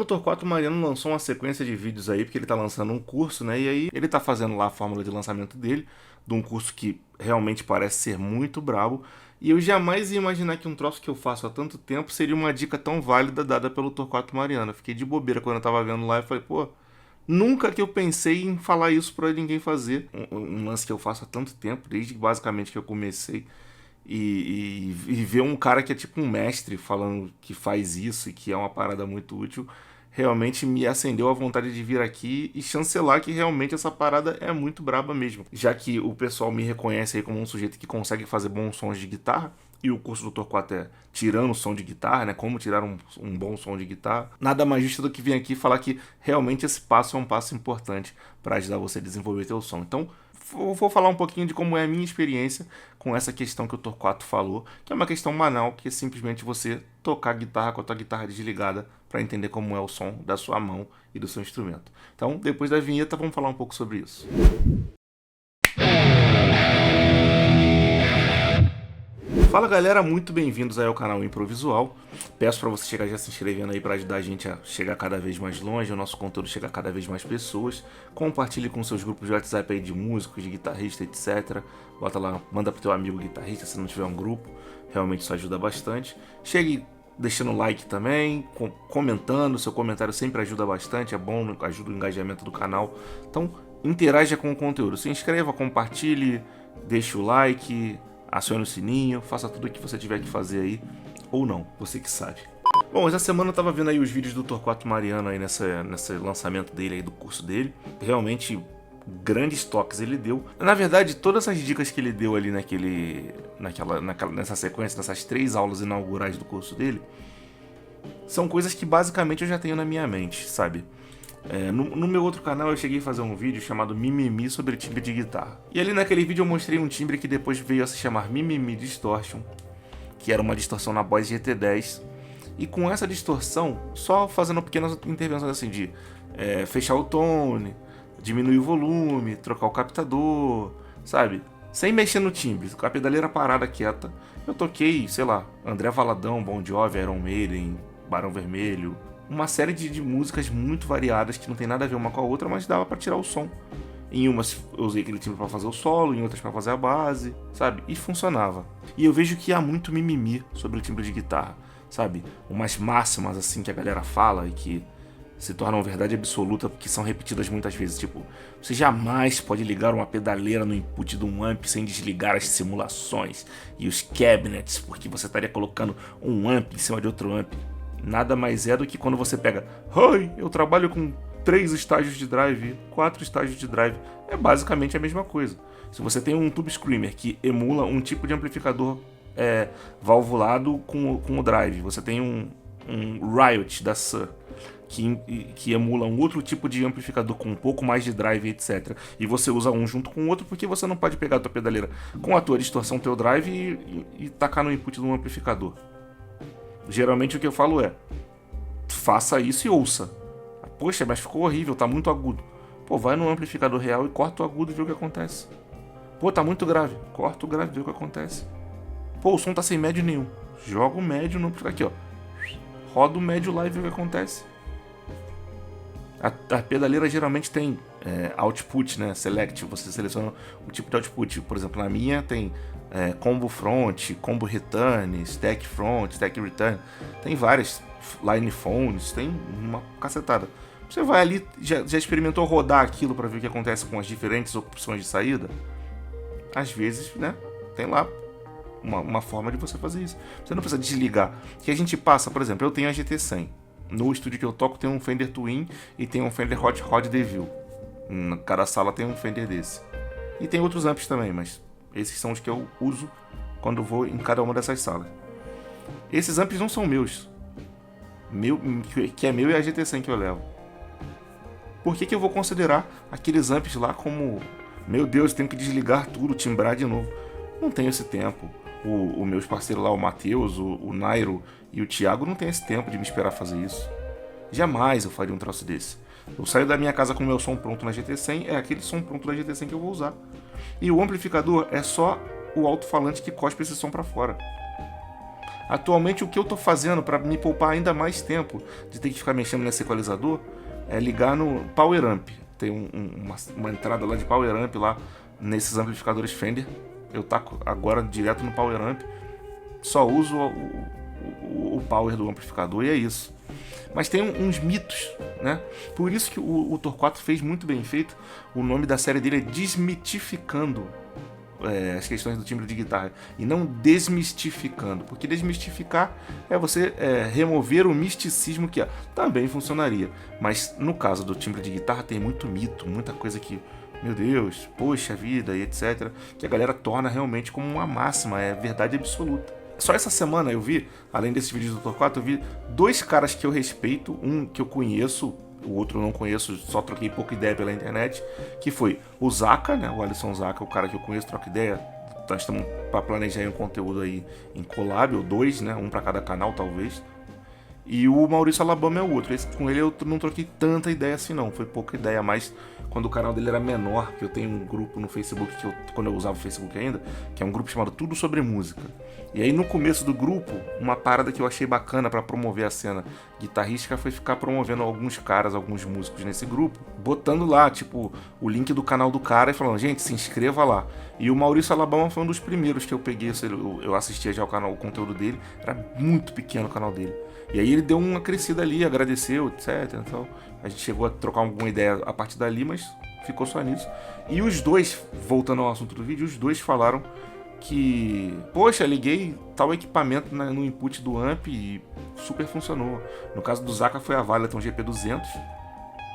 O Torquato Mariano lançou uma sequência de vídeos aí, porque ele tá lançando um curso, né? E aí ele tá fazendo lá a fórmula de lançamento dele, de um curso que realmente parece ser muito brabo. E eu jamais ia imaginar que um troço que eu faço há tanto tempo seria uma dica tão válida dada pelo Torquato Mariano. Eu fiquei de bobeira quando eu tava vendo lá e falei, pô, nunca que eu pensei em falar isso pra ninguém fazer. Um lance que eu faço há tanto tempo, desde basicamente que eu comecei. E ver um cara que é tipo um mestre falando que faz isso e que é uma parada muito útil, realmente me acendeu a vontade de vir aqui e chancelar que realmente essa parada é muito braba mesmo. Já que o pessoal me reconhece aí como um sujeito que consegue fazer bons sons de guitarra, e o curso do Torquato é tirando o som de guitarra, né? Como tirar um bom som de guitarra. Nada mais justo do que vir aqui falar que realmente esse passo é um passo importante para ajudar você a desenvolver teu som. Então, vou falar um pouquinho de como é a minha experiência com essa questão que o Torquato falou, que é uma questão banal, que é simplesmente você tocar guitarra com a tua guitarra desligada para entender como é o som da sua mão e do seu instrumento. Então, depois da vinheta, vamos falar um pouco sobre isso. Fala galera, muito bem-vindos aí ao canal Improvisual. Peço para você chegar já se inscrevendo aí para ajudar a gente a chegar cada vez mais longe, o nosso conteúdo chegar a cada vez mais pessoas. Compartilhe com seus grupos de WhatsApp aí de músicos, de guitarristas, etc. Bota lá, manda pro teu amigo guitarrista se não tiver um grupo, realmente isso ajuda bastante. Chegue deixando like também, comentando, seu comentário sempre ajuda bastante, é bom, ajuda o engajamento do canal. Então interaja com o conteúdo, se inscreva, compartilhe, deixe o like, acione o sininho, faça tudo o que você tiver que fazer aí, ou não, você que sabe. Bom, essa semana eu tava vendo aí os vídeos do Torquato Mariano aí nesse lançamento dele aí, do curso dele. Realmente, grandes toques ele deu. Na verdade, todas as dicas que ele deu ali nessa sequência, nessas 3 aulas inaugurais do curso dele, são coisas que basicamente eu já tenho na minha mente, sabe? No meu outro canal eu cheguei a fazer um vídeo chamado Mimimi sobre timbre de guitarra. E ali naquele vídeo eu mostrei um timbre que depois veio a se chamar Mimimi Distortion, que era uma distorção na Boss GT10. E com essa distorção, só fazendo pequenas intervenções assim de fechar o tone, diminuir o volume, trocar o captador, sabe? Sem mexer no timbre, com a pedaleira parada quieta. Eu toquei, sei lá, André Valadão, Bon Jovi, Iron Maiden, Barão Vermelho, uma série de músicas muito variadas que não tem nada a ver uma com a outra, mas dava pra tirar o som. Em umas eu usei aquele timbre pra fazer o solo, em outras pra fazer a base, sabe? E funcionava. E eu vejo que há muito mimimi sobre o timbre de guitarra, sabe? Umas máximas assim que a galera fala e que se tornam verdade absoluta porque são repetidas muitas vezes, tipo, você jamais pode ligar uma pedaleira no input de um amp sem desligar as simulações e os cabinets, porque você estaria colocando um amp em cima de outro amp. Nada mais é do que quando você pega, oi, eu trabalho com 3 estágios de drive, 4 estágios de drive. É basicamente a mesma coisa. Se você tem um Tube Screamer que emula um tipo de amplificador valvulado com o drive, você tem um Riot da Suhr que emula um outro tipo de amplificador com um pouco mais de drive, etc. E você usa um junto com o outro porque você não pode pegar a tua pedaleira com a tua distorção, teu drive e tacar no input de um amplificador. Geralmente o que eu falo é, faça isso e ouça. Poxa, mas ficou horrível, tá muito agudo. Pô, vai no amplificador real e corta o agudo e vê o que acontece. Pô, tá muito grave, corta o grave e vê o que acontece. Pô, o som tá sem médio nenhum. Joga o médio no amplificador aqui, ó. Roda o médio lá e vê o que acontece. A pedaleira geralmente tem output, né? Select, você seleciona o tipo de output. Por exemplo, na minha tem combo front, combo return, stack front, stack return. Tem várias line phones, tem uma cacetada. Você vai ali, já experimentou rodar aquilo para ver o que acontece com as diferentes opções de saída? Às vezes, né? Tem lá uma forma de você fazer isso. Você não precisa desligar. Que a gente passa, por exemplo, eu tenho a GT100. No estúdio que eu toco tem um Fender Twin e tem um Fender Hot Rod DeVille. Cada sala tem um Fender desse. E tem outros amps também, mas esses são os que eu uso quando vou em cada uma dessas salas. Esses amps não são meus. Que é meu e a GT100 que eu levo. Por que eu vou considerar aqueles amps lá como... Meu Deus, tenho que desligar tudo, timbrar de novo. Não tenho esse tempo. O meus parceiros lá, o Matheus, o Nairo e o Thiago não tem esse tempo de me esperar fazer isso. Jamais eu faria um troço desse. Eu saio da minha casa com o meu som pronto na GT100, é aquele som pronto da GT100 que eu vou usar. E o amplificador é só o alto-falante que cospe esse som pra fora. Atualmente o que eu tô fazendo para me poupar ainda mais tempo de ter que ficar mexendo nesse equalizador é ligar no Power Amp. Tem uma entrada lá de Power Amp lá nesses amplificadores Fender. Eu taco agora direto no Power Amp. Só uso o power do amplificador e é isso. Mas tem uns mitos, né? Por isso que o Torquato fez muito bem feito. O nome da série dele é Desmitificando as questões do timbre de guitarra e não desmistificando, porque desmistificar é você remover o misticismo que também funcionaria, mas no caso do timbre de guitarra tem muito mito, muita coisa que, meu Deus, poxa vida e etc, que a galera torna realmente como uma máxima, é verdade absoluta. Só essa semana eu vi, além desses vídeos do Torquato, eu vi dois caras que eu respeito, um que eu conheço, o outro eu não conheço, só troquei pouca ideia pela internet, que foi o Zaka, né, o Alisson Zaka, o cara que eu conheço, troca ideia. Nós estamos para planejar um conteúdo aí em collab, ou dois, né, um para cada canal talvez. E o Maurício Alabama é o outro. Com ele eu não troquei tanta ideia assim não, foi pouca ideia, mas quando o canal dele era menor, que eu tenho um grupo no Facebook, quando eu usava o Facebook ainda, que é um grupo chamado Tudo Sobre Música. E aí no começo do grupo, uma parada que eu achei bacana para promover a cena guitarrística foi ficar promovendo alguns caras, alguns músicos nesse grupo, botando lá, tipo, o link do canal do cara e falando, gente, se inscreva lá. E o Maurício Alabama foi um dos primeiros que eu peguei, eu assistia já o conteúdo dele, era muito pequeno o canal dele. E aí ele deu uma crescida ali, agradeceu, etc. Então a gente chegou a trocar alguma ideia a partir dali, mas ficou só nisso. E os dois, voltando ao assunto do vídeo, os dois falaram que, poxa, liguei tal equipamento no input do amp e super funcionou. No caso do Zaka foi a Valeton GP200.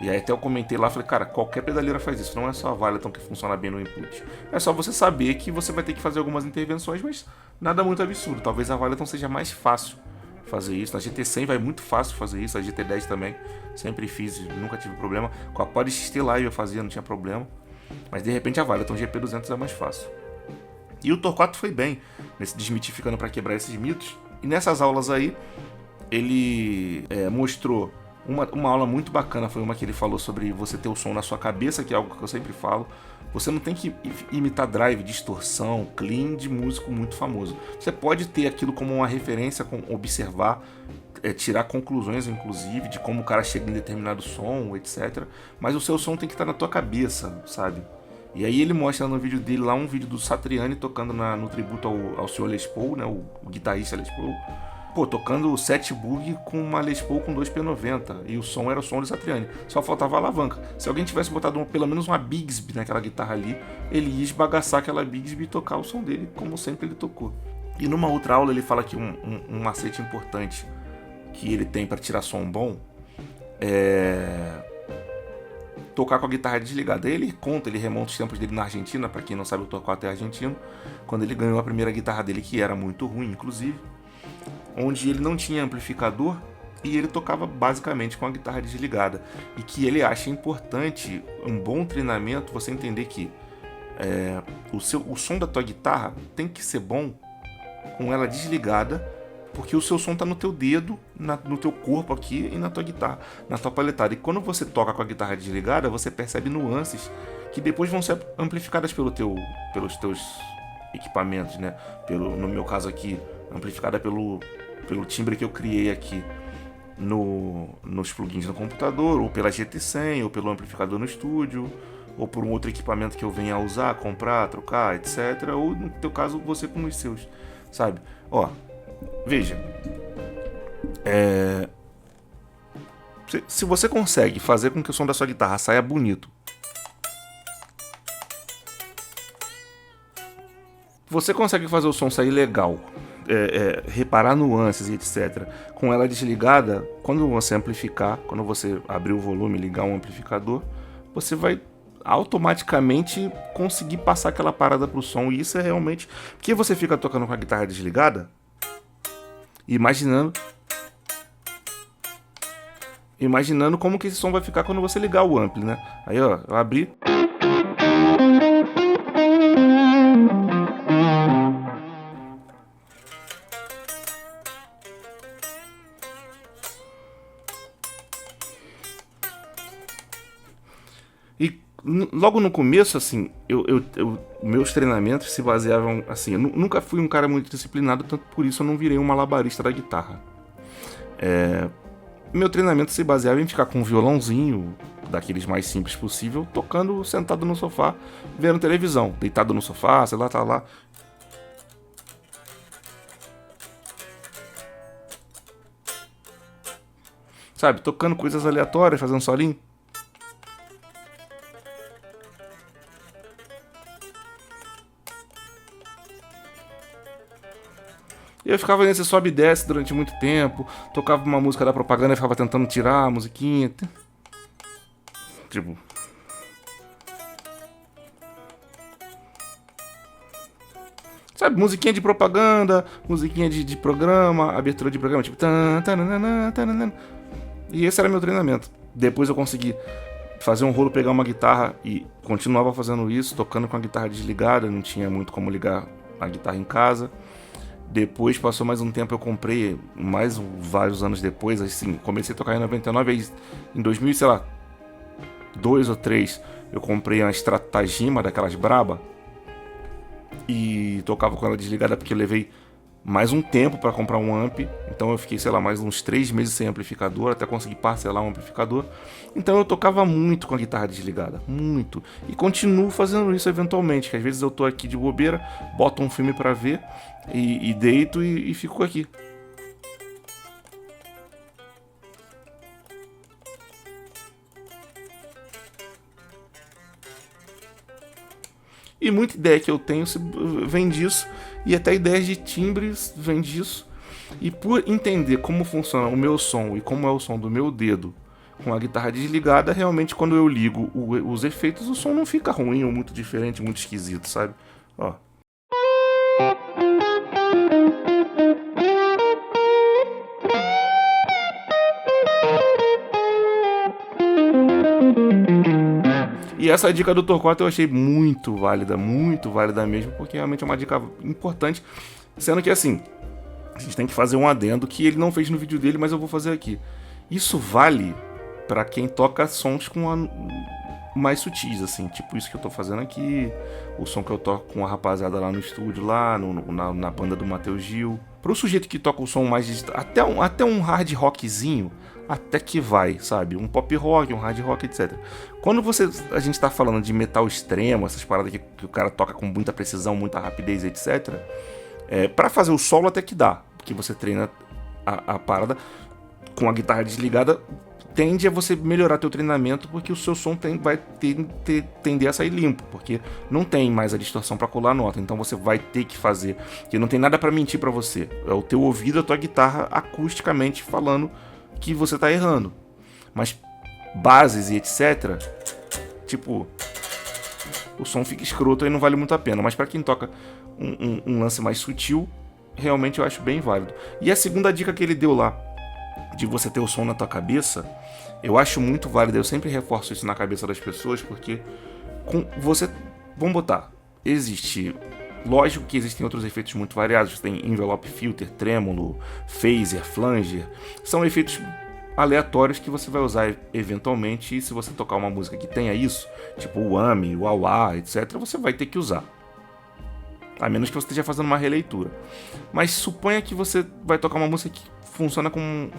E aí até eu comentei lá, falei, cara, qualquer pedaleira faz isso, não é só a Valeton que funciona bem no input. É só você saber que você vai ter que fazer algumas intervenções, mas nada muito absurdo. Talvez a Valeton seja mais fácil fazer isso. Na GT100 vai muito fácil fazer isso, a GT10 também, sempre fiz, nunca tive problema. Com a Pod XT Live eu fazia, não tinha problema. Mas de repente a Valeton GP200 é mais fácil. E o Torquato foi bem nesse desmitificando para quebrar esses mitos. E nessas aulas aí, ele mostrou uma aula muito bacana, foi uma que ele falou sobre você ter o som na sua cabeça, que é algo que eu sempre falo. Você não tem que imitar drive, distorção, clean de músico muito famoso. Você pode ter aquilo como uma referência, observar, tirar conclusões, inclusive, de como o cara chega em determinado som, etc. Mas o seu som tem que estar na tua cabeça, sabe? E aí ele mostra no vídeo dele lá um vídeo do Satriani tocando no tributo ao Sr. Les Paul, né, o guitarrista Les Paul. Pô, tocando o Setburg com uma Les Paul com 2P90 e o som era o som do Satriani, só faltava a alavanca. Se alguém tivesse botado pelo menos uma Bigsby naquela guitarra ali, ele ia esbagaçar aquela Bigsby e tocar o som dele como sempre ele tocou. E numa outra aula ele fala que um macete importante que ele tem para tirar som bom é tocar com a guitarra desligada. Aí ele remonta os tempos dele na Argentina, para quem não sabe o Torquato é argentino, quando ele ganhou a primeira guitarra dele, que era muito ruim inclusive, onde ele não tinha amplificador e ele tocava basicamente com a guitarra desligada. E que ele acha importante, um bom treinamento, você entender que o som da tua guitarra tem que ser bom com ela desligada, porque o seu som está no teu dedo, no teu corpo aqui e na tua guitarra, na tua paletada. E quando você toca com a guitarra desligada, você percebe nuances que depois vão ser amplificadas pelos teus equipamentos, né? No meu caso aqui, amplificada pelo timbre que eu criei aqui nos plugins no computador, ou pela GT100, ou pelo amplificador no estúdio, ou por um outro equipamento que eu venha a usar, comprar, trocar, etc. Ou no teu caso, você com os seus, sabe? Ó, veja, se você consegue fazer com que o som da sua guitarra saia bonito, você consegue fazer o som sair legal, reparar nuances e etc. Com ela desligada, quando você amplificar, quando você abrir o volume e ligar um amplificador, você vai automaticamente conseguir passar aquela parada pro som. E isso é realmente... Porque você fica tocando com a guitarra desligada, imaginando como que esse som vai ficar quando você ligar o ampli, né? Aí, ó, eu abri... E Logo no começo, assim, meus treinamentos se baseavam, assim, eu nunca fui um cara muito disciplinado, tanto por isso eu não virei um malabarista da guitarra. Meu treinamento se baseava em ficar com um violãozinho, daqueles mais simples possível, tocando sentado no sofá, vendo televisão, deitado no sofá, sei lá, tá lá. Sabe, tocando coisas aleatórias, fazendo solinho. E eu ficava nesse sobe e desce durante muito tempo, tocava uma música da propaganda e ficava tentando tirar a musiquinha. Tipo, sabe, musiquinha de propaganda, musiquinha de programa, abertura de programa, tipo. Tan, tananana, tananana. E esse era meu treinamento. Depois eu consegui fazer um rolo, pegar uma guitarra e continuava fazendo isso, tocando com a guitarra desligada, não tinha muito como ligar a guitarra em casa. Depois passou mais um tempo, eu comprei, mais vários anos depois, assim, comecei a tocar em 99, aí em 2000, sei lá, 2 ou 3, eu comprei uma Stratagema daquelas braba e tocava com ela desligada porque eu levei mais um tempo para comprar um amp, então eu fiquei, sei lá, mais uns 3 meses sem amplificador, até conseguir parcelar um amplificador. Então eu tocava muito com a guitarra desligada, muito. E continuo fazendo isso eventualmente, que às vezes eu tô aqui de bobeira, boto um filme para ver e deito e fico aqui. E muita ideia que eu tenho vem disso, e até ideias de timbres vem disso. E por entender como funciona o meu som e como é o som do meu dedo com a guitarra desligada, realmente quando eu ligo os efeitos, o som não fica ruim ou muito diferente, muito esquisito, sabe? Ó. E essa dica do Torquato eu achei muito válida mesmo, porque realmente é uma dica importante. Sendo que assim, a gente tem que fazer um adendo que ele não fez no vídeo dele, mas eu vou fazer aqui. Isso vale pra quem toca sons mais sutis, assim, tipo isso que eu tô fazendo aqui, o som que eu toco com a rapaziada lá no estúdio, lá na banda do Matheus Gil. Pro sujeito que toca o som mais até um hard rockzinho, até que vai, sabe? Um pop rock, um hard rock, etc. Quando a gente tá falando de metal extremo, essas paradas que o cara toca com muita precisão, muita rapidez, etc. Pra fazer o solo até que dá, porque você treina a parada com a guitarra desligada, tende a você melhorar teu treinamento, porque o seu som vai tender a sair limpo, porque não tem mais a distorção para colar a nota, então você vai ter que fazer, que não tem nada para mentir para você, é o teu ouvido, a tua guitarra acusticamente falando que você tá errando. Mas bases e etc, tipo, o som fica escroto e não vale muito a pena, mas para quem toca um lance mais sutil, realmente eu acho bem válido. E a segunda dica que ele deu lá, de você ter o som na tua cabeça, eu acho muito válido. Eu sempre reforço isso na cabeça das pessoas, porque vamos botar, lógico que existem outros efeitos muito variados. Tem envelope filter, trêmulo, phaser, flanger, são efeitos aleatórios que você vai usar eventualmente, e se você tocar uma música que tenha isso, tipo o AMI, o AWA, etc, você vai ter que usar, a menos que você esteja fazendo uma releitura. Mas suponha que você vai tocar uma música que funciona com,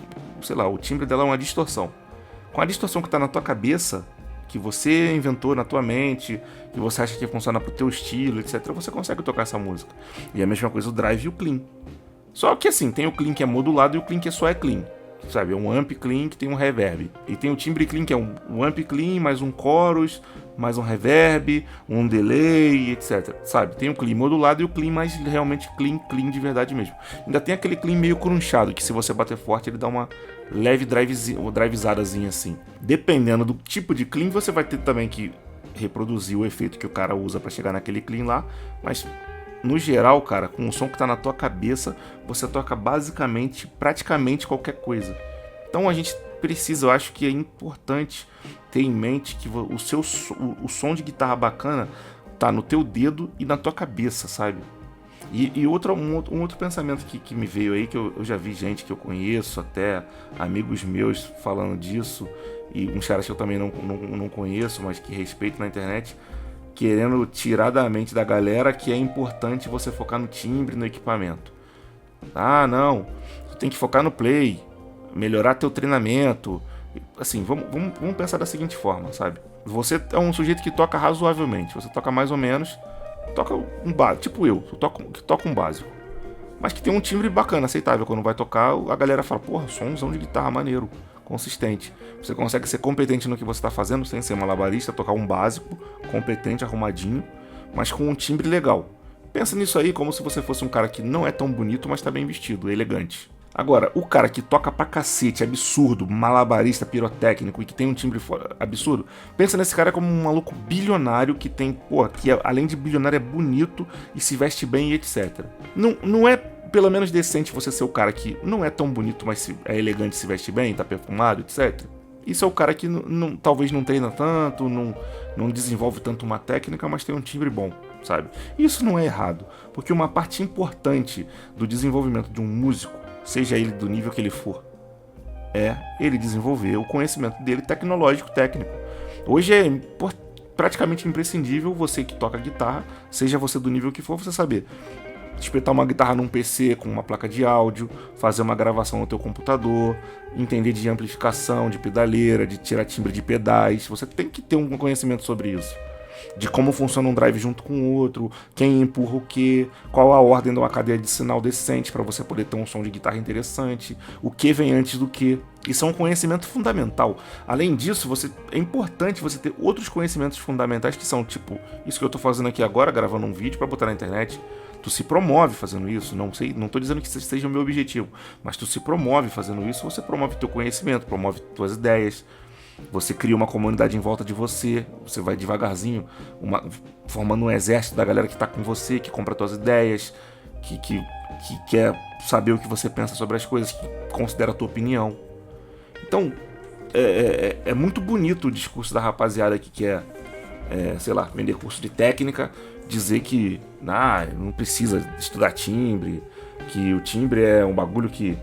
sei lá, o timbre dela é uma distorção. Com a distorção que está na tua cabeça, que você inventou na tua mente, que você acha que funciona pro teu estilo, etc, você consegue tocar essa música. E a mesma coisa o drive e o clean. Só que assim, tem o clean que é modulado e o clean que só é clean. Sabe, é um amp clean que tem um reverb. E tem o timbre clean que é um amp clean mais um chorus, mais um reverb, um delay, etc. Sabe, tem o clean modulado e o clean mais realmente clean de verdade mesmo. Ainda tem aquele clean meio crunchado, que se você bater forte ele dá uma leve drivezadazinha assim. Dependendo do tipo de clean, você vai ter também que reproduzir o efeito que o cara usa para chegar naquele clean lá, mas no geral, cara, com o som que tá na tua cabeça, você toca praticamente qualquer coisa. Então a gente precisa, eu acho que é importante ter em mente que o som de guitarra bacana tá no teu dedo e na tua cabeça, sabe? E um outro pensamento que me veio aí, que eu já vi gente que eu conheço, até amigos meus falando disso, e uns caras que eu também não conheço, mas que respeito na internet, querendo tirar da mente da galera que é importante você focar no timbre, no equipamento. Ah, não, tu tem que focar no play, melhorar teu treinamento. Assim, vamos pensar da seguinte forma, sabe? Você é um sujeito que toca razoavelmente, você toca mais ou menos, toca um básico, tipo eu, que toca um básico. Mas que tem um timbre bacana, aceitável. Quando vai tocar, a galera fala, porra, somzão de guitarra maneiro, consistente. Você consegue ser competente no que você está fazendo, sem ser malabarista, tocar um básico, competente, arrumadinho, mas com um timbre legal. Pensa nisso aí como se você fosse um cara que não é tão bonito, mas tá bem vestido, elegante. Agora, o cara que toca pra cacete, absurdo, malabarista, pirotécnico e que tem um timbre absurdo, pensa nesse cara como um maluco bilionário que tem, pô, que além de bilionário é bonito e se veste bem e etc. Não é pelo menos decente você ser o cara que não é tão bonito, mas é elegante, se veste bem, tá perfumado, etc. Isso é o cara que talvez não treina tanto, não desenvolve tanto uma técnica, mas tem um timbre bom, sabe? Isso não é errado, porque uma parte importante do desenvolvimento de um músico, seja ele do nível que ele for, é ele desenvolver o conhecimento dele tecnológico, técnico. Hoje é praticamente imprescindível você que toca guitarra, seja você do nível que for, você saber espetar uma guitarra num PC com uma placa de áudio, fazer uma gravação no teu computador, entender de amplificação, de pedaleira, de tirar timbre de pedais. Você tem que ter um conhecimento sobre isso. De como funciona um drive junto com o outro, quem empurra o que, qual a ordem de uma cadeia de sinal decente para você poder ter um som de guitarra interessante, o que vem antes do que. Isso é um conhecimento fundamental. Além disso, é importante você ter outros conhecimentos fundamentais que são tipo isso que eu estou fazendo aqui agora, gravando um vídeo para botar na internet. Tu se promove fazendo isso, não estou dizendo que isso seja o meu objetivo, mas tu se promove fazendo isso, você promove teu conhecimento, promove tuas ideias. Você cria uma comunidade em volta de você, você vai devagarzinho, formando um exército da galera que está com você, que compra suas ideias, que quer saber o que você pensa sobre as coisas, que considera a tua opinião. Então, é muito bonito o discurso da rapaziada que quer, sei lá, vender curso de técnica, dizer que não precisa estudar timbre, que o timbre é um bagulho que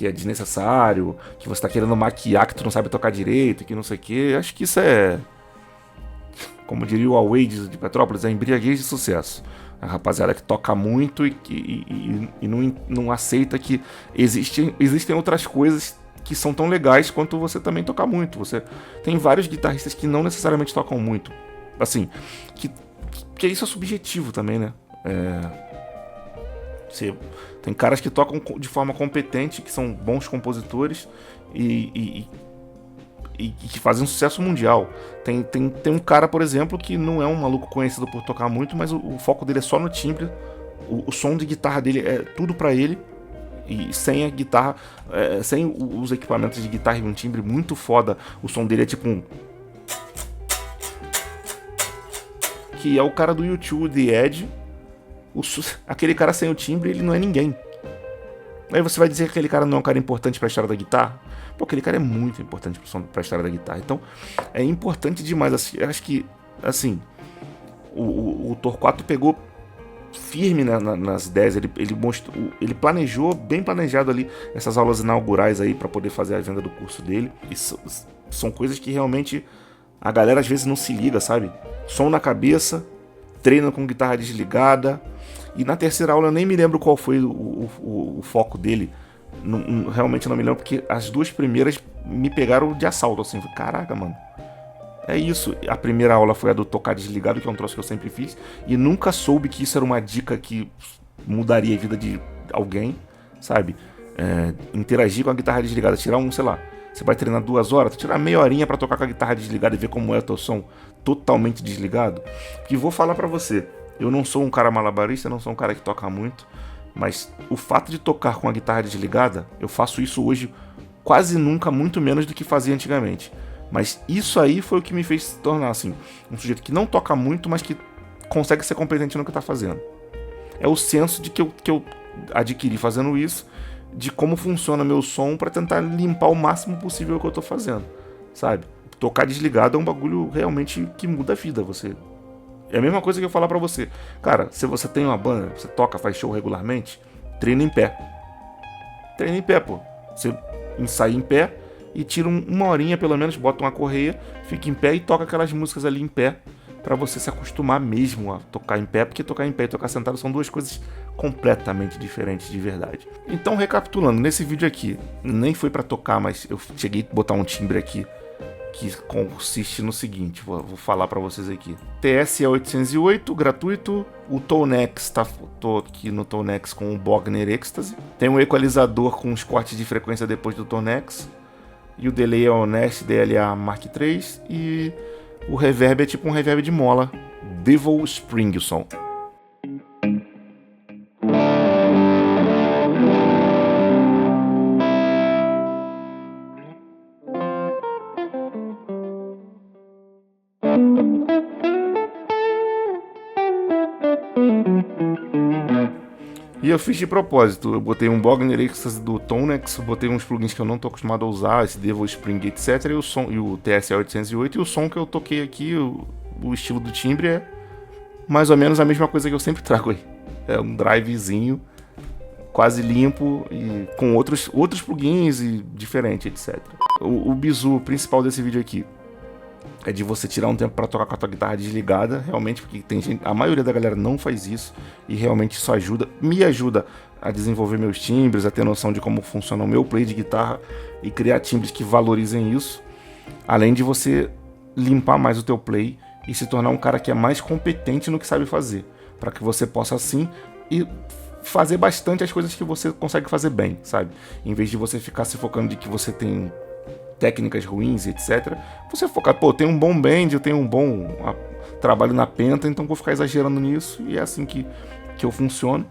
é desnecessário, que você tá querendo maquiar que tu não sabe tocar direito, que não sei o que. Acho que isso é, como diria o Away de Petrópolis, é embriaguez de sucesso. A rapaziada que toca muito e não aceita que existem outras coisas que são tão legais quanto você também tocar muito. Você tem vários guitarristas que não necessariamente tocam muito. Assim, que isso é subjetivo também, né? Tem caras que tocam de forma competente, que são bons compositores e que fazem um sucesso mundial. Tem um cara, por exemplo, que não é um maluco conhecido por tocar muito, mas o foco dele é só no timbre. O som de guitarra dele é tudo pra ele. E sem a guitarra, sem os equipamentos de guitarra e um timbre muito foda, o som dele é tipo um... Que é o cara do YouTube, The Edge. Aquele cara sem o timbre, ele não é ninguém. Aí você vai dizer que aquele cara não é um cara importante pra história da guitarra? Pô, aquele cara é muito importante pra história da guitarra. Então, é importante demais. Assim, acho que, assim, o Torquato pegou firme nas ideias. Ele planejou, bem planejado ali, essas aulas inaugurais aí pra poder fazer a venda do curso dele. E são coisas que realmente a galera às vezes não se liga, sabe? Som na cabeça, treina com guitarra desligada. E na terceira aula eu nem me lembro qual foi o foco dele. Realmente não me lembro, porque as duas primeiras me pegaram de assalto, assim. Caraca, mano. É isso. A primeira aula foi a do tocar desligado, que é um troço que eu sempre fiz. E nunca soube que isso era uma dica que mudaria a vida de alguém, sabe? Interagir com a guitarra desligada, tirar sei lá, você vai treinar 2 horas, tirar meia horinha pra tocar com a guitarra desligada e ver como é o teu som totalmente desligado. Que vou falar pra você, eu não sou um cara malabarista, não sou um cara que toca muito, mas o fato de tocar com a guitarra desligada, eu faço isso hoje quase nunca, muito menos do que fazia antigamente. Mas isso aí foi o que me fez se tornar, assim, um sujeito que não toca muito, mas que consegue ser competente no que tá fazendo. É o senso de que eu adquiri fazendo isso, de como funciona meu som pra tentar limpar o máximo possível o que eu tô fazendo, sabe? Tocar desligado é um bagulho realmente que muda a vida. Você É a mesma coisa que eu falar pra você. Cara, se você tem uma banda, você toca, faz show regularmente, treina em pé. Treina em pé, pô. Você ensaia em pé e tira uma horinha pelo menos, bota uma correia, fica em pé e toca aquelas músicas ali em pé pra você se acostumar mesmo a tocar em pé, porque tocar em pé e tocar sentado são duas coisas completamente diferentes de verdade. Então, recapitulando, nesse vídeo aqui, nem foi pra tocar, mas eu cheguei a botar um timbre aqui que consiste no seguinte, vou falar pra vocês aqui. TS-808, gratuito. O Tonex, tô aqui no Tonex com o Bogner Ecstasy. Tem um equalizador com os cortes de frequência depois do Tonex. E o delay é o Nest DLA Mark III. E o reverb é tipo um reverb de mola. Devil Spring o som. E eu fiz de propósito, eu botei um Bogner Ecstasy do Tonex, botei uns plugins que eu não tô acostumado a usar, esse Devil Spring, etc, e o som, e o TS-808, e o som que eu toquei aqui, o estilo do timbre é mais ou menos a mesma coisa que eu sempre trago aí. É um drivezinho, quase limpo, e com outros plugins e diferente, etc. O bizu principal desse vídeo aqui é de você tirar um tempo para tocar com a tua guitarra desligada, realmente, porque tem gente, a maioria da galera não faz isso, e realmente isso me ajuda a desenvolver meus timbres, a ter noção de como funciona o meu play de guitarra e criar timbres que valorizem isso, além de você limpar mais o teu play e se tornar um cara que é mais competente no que sabe fazer, para que você possa assim e fazer bastante as coisas que você consegue fazer bem, sabe? Em vez de você ficar se focando de que você tem técnicas ruins, etc. Você focar, pô, tem um bom bend, eu tenho um bom trabalho na penta, então vou ficar exagerando nisso, e é assim que eu funciono.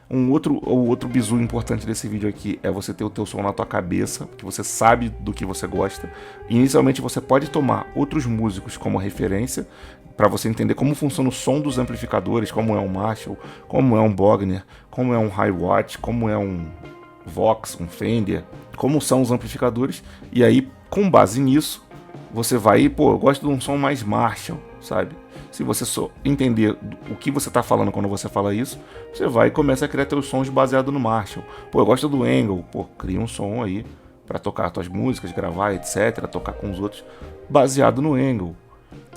O outro bizu importante desse vídeo aqui é você ter o teu som na tua cabeça, que você sabe do que você gosta. Inicialmente você pode tomar outros músicos como referência, para você entender como funciona o som dos amplificadores, como é um Marshall, como é um Bogner, como é um Hi-Watt, como é um Vox, um Fender, como são os amplificadores, e aí, com base nisso, você vai, pô, eu gosto de um som mais Marshall, sabe? Se você só entender o que você tá falando quando você fala isso, você vai e começa a criar teus sons baseado no Marshall. Pô, eu gosto do Angle, pô, cria um som aí para tocar tuas músicas, gravar, etc, tocar com os outros, baseado no Angle.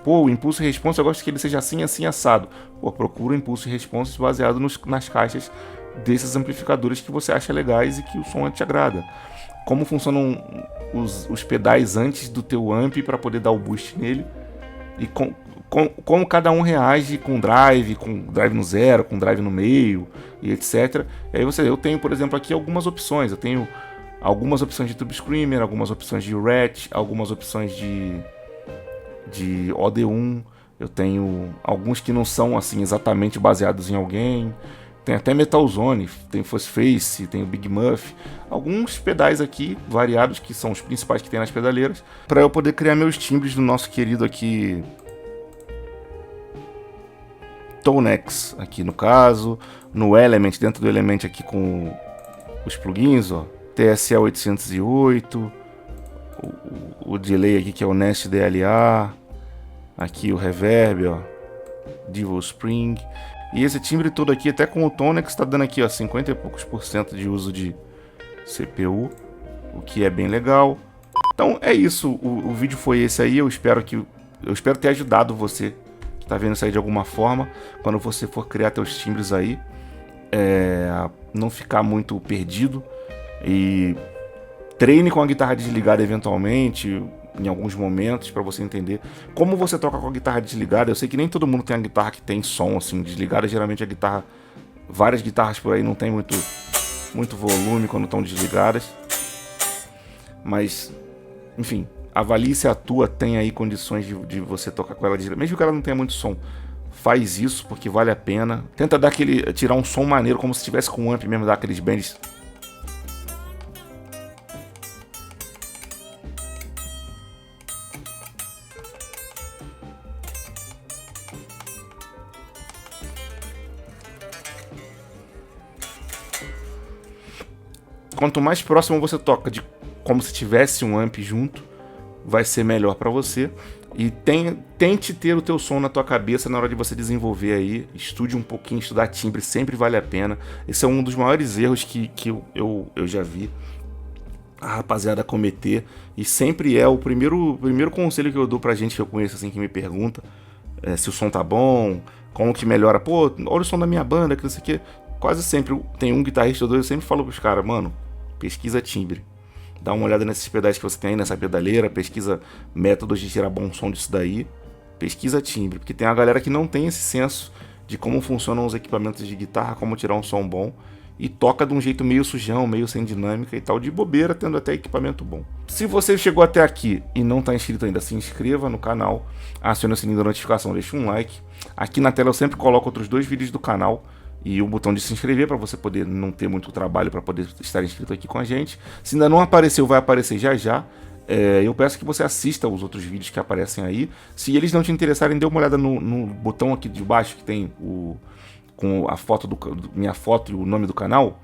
Pô, o impulso e response, eu gosto que ele seja assim, assim, assado. Pô, procura o impulso e response baseado nas caixas desses amplificadores que você acha legais e que o som te agrada. Como funcionam os pedais antes do teu amp para poder dar o boost nele, e como cada um reage com drive no zero, com drive no meio e etc. E aí eu tenho, por exemplo, aqui algumas opções. Eu tenho algumas opções de Tube Screamer, algumas opções de Rat, algumas opções de OD1. Eu tenho alguns que não são assim exatamente baseados em alguém. Tem até Metal Zone, tem Face, tem o Big Muff, alguns pedais aqui variados que são os principais que tem nas pedaleiras, para eu poder criar meus timbres do nosso querido aqui Tonex, aqui no caso, no Element, dentro do Element aqui com os plugins, ó, TSL808, o delay aqui que é o Nest DLA, aqui o reverb, ó, Devil Spring. E esse timbre todo aqui, até com o Tonex, tá dando aqui, ó, 50 e poucos % de uso de CPU, o que é bem legal. Então é isso, o vídeo foi esse aí, eu espero ter ajudado você que tá vendo isso aí de alguma forma, quando você for criar teus timbres aí, não ficar muito perdido, e treine com a guitarra desligada eventualmente, em alguns momentos, para você entender como você toca com a guitarra desligada. Eu sei que nem todo mundo tem a guitarra que tem som assim desligada, geralmente a guitarra, várias guitarras por aí não tem muito volume quando estão desligadas, mas enfim, avalie se a tua tem aí condições de você tocar com ela desligada, mesmo que ela não tenha muito som. Faz isso porque vale a pena. Tenta tirar um som maneiro, como se tivesse com um amp mesmo, dar aqueles bends. Quanto mais próximo você toca de como se tivesse um amp junto, vai ser melhor para você. E tente ter o teu som na tua cabeça na hora de você desenvolver aí. Estude um pouquinho, estudar timbre sempre vale a pena. Esse é um dos maiores erros que eu já vi a rapaziada cometer. E sempre é o primeiro conselho que eu dou pra gente que eu conheço, assim, que me pergunta se o som tá bom, como que melhora. Pô, olha o som da minha banda, que não sei o que. Quase sempre tem um guitarrista ou dois, eu sempre falo pros caras, mano, pesquisa timbre. Dá uma olhada nesses pedais que você tem aí nessa pedaleira, pesquisa métodos de tirar bom som disso daí, pesquisa timbre, porque tem a galera que não tem esse senso de como funcionam os equipamentos de guitarra, como tirar um som bom, e toca de um jeito meio sujão, meio sem dinâmica e tal, de bobeira, tendo até equipamento bom. Se você chegou até aqui e não está inscrito ainda, se inscreva no canal, acione o sininho da notificação, deixe um like. Aqui na tela eu sempre coloco outros 2 vídeos do canal, e o botão de se inscrever para você poder não ter muito trabalho para poder estar inscrito aqui com a gente. Se ainda não apareceu, vai aparecer já já. Eu peço que você assista os outros vídeos que aparecem aí. Se eles não te interessarem, dê uma olhada no botão aqui de baixo que tem com a foto minha foto e o nome do canal.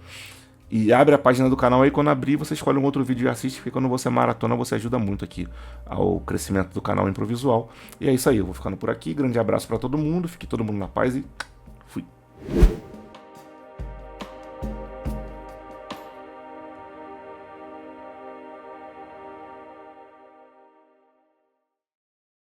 E abre a página do canal aí, quando abrir você escolhe um outro vídeo e assiste, porque quando você maratona você ajuda muito aqui ao crescimento do canal Improvisual. E é isso aí, eu vou ficando por aqui, grande abraço para todo mundo, fique todo mundo na paz e fui.